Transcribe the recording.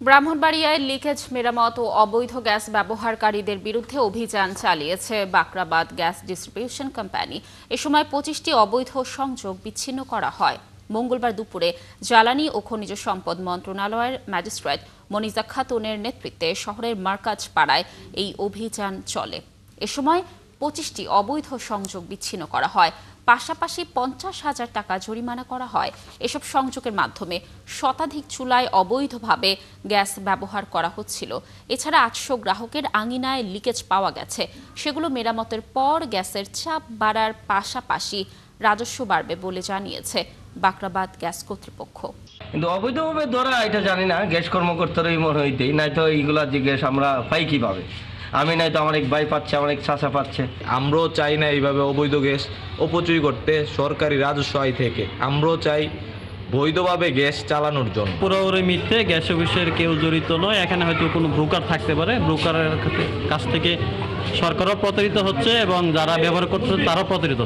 ব্রাহ্মণবাড়িয়ায় leakage মেরামত ও অবৈধ gas ব্যবহারকারীদের বিরুদ্ধে অভিযান চালিয়েছে বাকরাবাদ গ্যাস ডিস্ট্রিবিউশন কোম্পানি। এ সময় ২৫টি অবৈধ সংযোগ বিচ্ছিন্ন করা হয়। মঙ্গলবার দুপুরে জ্বালানি ও খনিজ সম্পদ মন্ত্রণালয়ের ম্যাজিস্ট্রেট মনিজা খাতুনের নেতৃত্বে শহরের মার্কাজ পাড়ায় এই অভিযান চলে। এ সময় ২৫টি অবৈধ সংযোগ বিচ্ছিন্ন করা হয়, পাশাপাশি ৫০,০০০ টাকা জরিমানা করা হয়। এসব সংযোগের মাধ্যমে শতাধিক চুলায় অবৈধভাবে গ্যাস ব্যবহার করা হচ্ছিল। এছাড়া ৮০০ গ্রাহকের আঙিনায় লিকেজ পাওয়া গেছে। সেগুলো মেরামতের পর গ্যাসের চাপ বাড়ার পাশাপাশি রাজস্ব বাড়বে বলে জানিয়েছে বাকরাবাদ গ্যাস কর্তৃপক্ষ। কিন্তু অবৈধভাবে ধরা এটা জানি না, গ্যাস কর্মকর্তারই মনে হইতেই, নাই তো এইগুলা যে গ্যাস আমরা পাই কিভাবে? আমি নাই তো আমার এক ভাই পাচ্ছে, আমার এক চাচা পাচ্ছে। আমরাও চাই না এইভাবে অবৈধ গ্যাস অপচয় করতে সরকারি রাজস্ব আয় থেকে। আমরাও চাই বৈধভাবে গ্যাস চালানোর জন্য। পুরোপুরি মিথ্যে, গ্যাস অফিসের কেউ জড়িত নয়। এখানে হয়তো কোনো ব্রোকার থাকতে পারে, ব্রোকারের কাছ থেকে সরকারও প্রতারিত হচ্ছে এবং যারা ব্যবহার করছে তারাও প্রতারিত।